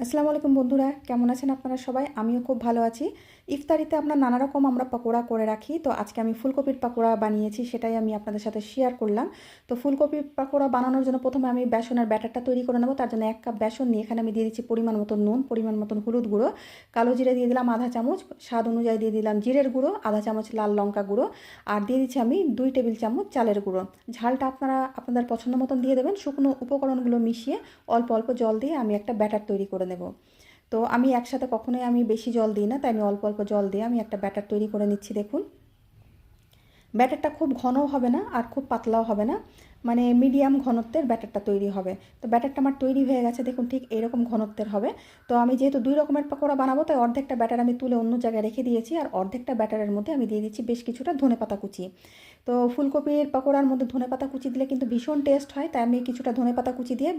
আসসালামু আলাইকুম বন্ধুরা, কেমন আছেন আপনারা সবাই? আমিও খুব ভালো আছি। ইফতারিতে নানা রকম আমরা পকোড়া করে রাখি। তো আজকে আমি ফুলকপির পকোড়া বানিয়েছি, সেটাই আমি আপনাদের সাথে শেয়ার করলাম। তো ফুলকপির পকোড়া বানানোর জন্য প্রথমে আমি বেসনের ব্যাটারটা তৈরি করে নেব। তার জন্য 1 কাপ বেসন নিয়ে এখানে আমি দিয়ে দিচ্ছি পরিমাণ মতো নুন, পরিমাণ মতন হলুদ গুঁড়ো, কালো জিরে দিয়ে দিলাম আধা চামচ, স্বাদ অনুযায়ী দিয়ে দিলাম জিরের গুঁড়ো, আধা চামচ লাল লঙ্কা গুঁড়ো, আর দিয়ে দিচ্ছি আমি 2 টেবিল চামচ চালের গুঁড়ো। ঝালটা আপনারা আপনাদের পছন্দ মতন দিয়ে দেবেন। শুকনো উপকরণগুলো মিশিয়ে অল্প অল্প জল দিয়ে আমি একটা ব্যাটার তৈরি করে নেব। তো আমি একসাথে কখনোই আমি বেশি জল দিই না, তাই আমি অল্প অল্প জল দিয়ে আমি একটা ব্যাটার তৈরি করে নিচ্ছি। দেখুন, ব্যাটারটা খুব ঘনও হবে না আর খুব পাতলাও হবে না, মানে মিডিয়াম ঘনত্বের ব্যাটারটা তৈরি হবে। তো ব্যাটারটা আমার তৈরি হয়ে গেছে, দেখুন ঠিক এরকম ঘনত্বের হবে। তো আমি যেহেতু 2 রকমের পকোড়া বানাবো, তাই অর্ধেকটা ব্যাটার আমি তুলে অন্য জায়গায় রেখে দিয়েছি, আর অর্ধেকটা ব্যাটারের মধ্যে আমি দিয়ে দিচ্ছি বেশ কিছুটা ধনেপাতা কুচি। তো ফুলকপির পকোড়ার মধ্যে ধনেপাতা কুচি দিলে কিন্তু ভীষণ টেস্ট হয়, তাই আমি কিছুটা ধনেপাতা কুচি দিয়ে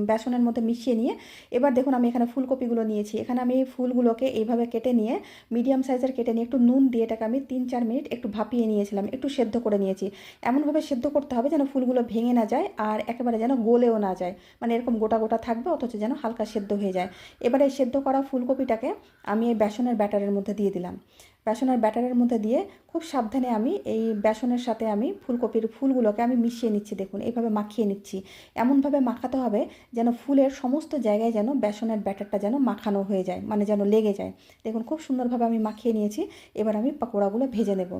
বেসনের মধ্যে মিশিয়ে নিয়ে এবার দেখুন আমি এখানে ফুলকপিগুলো নিয়েছি। এখানে আমি ফুলগুলোকে এইভাবে কেটে নিয়ে, মিডিয়াম সাইজের কেটে নিয়ে একটু নুন দিয়ে এটাকে আমি 3-4 মিনিট একটু ভাপিয়ে নিয়েছিলাম, একটু সেদ্ধ করে নিয়েছি। এমনভাবে সেদ্ধ করতে হবে যেন ফুলগুলো ভেঙে না যায় আর একেবারে যেন গলেও না যায়, মানে এরকম গোটা গোটা থাকবে অথচ যেন হালকা সেদ্ধ হয়ে যায়। এবারে সেদ্ধ করা ফুলকপিটাকে আমি এই বেসনের ব্যাটারের মধ্যে দিয়ে দিলাম। বেসনের ব্যাটারের মধ্যে দিয়ে খুব সাবধানে আমি এই বেসনের সাথে আমি ফুলকপির ফুলগুলোকে আমি মিশিয়ে নিচ্ছি। দেখুন এইভাবে মাখিয়ে নিচ্ছি। এমনভাবে মাখাতে হবে যেন ফুলের সমস্ত জায়গায় যেন বেসনের ব্যাটারটা যেন মাখানো হয়ে যায়, মানে যেন লেগে যায়। দেখুন খুব সুন্দরভাবে আমি মাখিয়ে নিয়েছি। এবার আমি পকোড়াগুলো ভেজে নেব।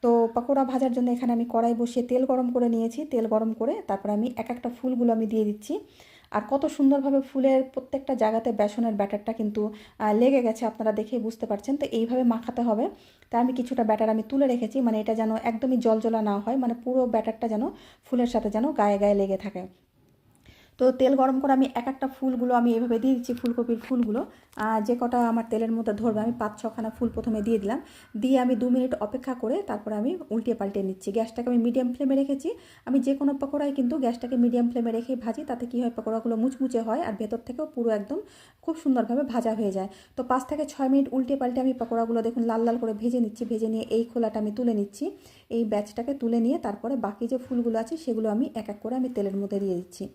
তো পকোড়া ভাজার জন্য এখানে আমি কড়াই বসিয়ে তেল গরম করে নিয়েছি। তেল গরম করে তারপর আমি এক একটা ফুলগুলো আমি দিয়ে দিচ্ছি। আর কত সুন্দরভাবে ফুলের প্রত্যেকটা জায়গাতে বেসনের ব্যাটারটা কিন্তু লেগে গেছে, আপনারা দেখেই বুঝতে পারছেন। তো এইভাবে মাখাতে হবে। তা আমি কিছুটা ব্যাটার আমি তুলে রেখেছি, মানে এটা যেন একদমই জলজলা না হয়, মানে পুরো ব্যাটারটা যেন ফুলের সাথে যেন গায়ে গায়ে লেগে থাকে। তো তেল গরম করে আমি এক একটা ফুলগুলো আমি এভাবে দিয়ে দিচ্ছি, ফুলকপির ফুলগুলো যে কটা আমার তেলের মধ্যে ধরবে আমি 5-6খানা ফুল প্রথমে দিয়ে দিলাম। দিয়ে আমি 2 মিনিট অপেক্ষা করে তারপরে আমি উল্টিয়ে পাল্টিয়ে নিচ্ছি। গ্যাসটাকে আমি মিডিয়াম ফ্লেমে রেখেছি। আমি যে কোনো পকোড়াই কিন্তু গ্যাসটাকে মিডিয়াম ফ্লেমে রেখেই ভাজি, তাতে কী হয় পকোড়াগুলো মুচমুচে হয় আর ভেতর থেকেও পুরো একদম খুব সুন্দরভাবে ভাজা হয়ে যায়। তো 5 থেকে 6 মিনিট উল্টে পাল্টে আমি পকোড়াগুলো দেখুন লাল লাল করে ভেজে নিচ্ছি। ভেজে নিয়ে এই খোলাটা আমি তুলে নিচ্ছি। এই ব্যাচটাকে তুলে নিয়ে তারপরে বাকি যে ফুলগুলো আছে সেগুলো আমি এক এক করে আমি তেলের মধ্যে দিয়ে দিচ্ছি।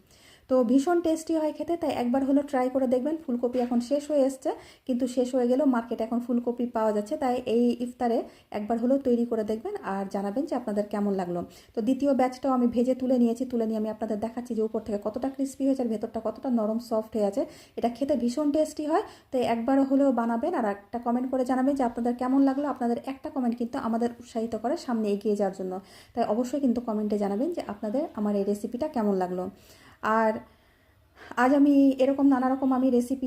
তো ভীষণ টেস্টি হয় খেতে, তাই একবার হলো ট্রাই করে দেখবেন। ফুলকপি এখন শেষ হয়ে এসছে, কিন্তু শেষ হয়ে গেলেও মার্কেটে এখন ফুলকপি পাওয়া যাচ্ছে, তাই এই ইফতারে একবার হলেও তৈরি করে দেখবেন আর জানাবেন যে আপনাদের কেমন লাগলো। তো দ্বিতীয় ব্যাচটাও আমি ভেজে তুলে নিয়েছি। তুলে নিয়ে আমি আপনাদের দেখাচ্ছি যে উপর থেকে কতটা ক্রিস্পি হয়েছে আর ভেতরটা কতটা নরম সফট হয়ে আছে। এটা খেতে ভীষণ টেস্টি হয়, তাই একবার হলেও বানাবেন আর একটা কমেন্ট করে জানাবেন যে আপনাদের কেমন লাগলো। আপনাদের একটা কমেন্ট কিন্তু আমাদের উৎসাহিত করে সামনে এগিয়ে যাওয়ার জন্য, তাই অবশ্যই কিন্তু কমেন্টে জানাবেন যে আপনাদের আমার এই রেসিপিটা কেমন লাগলো। আর আজ আমি এরকম নানা রকম আমি রেসিপি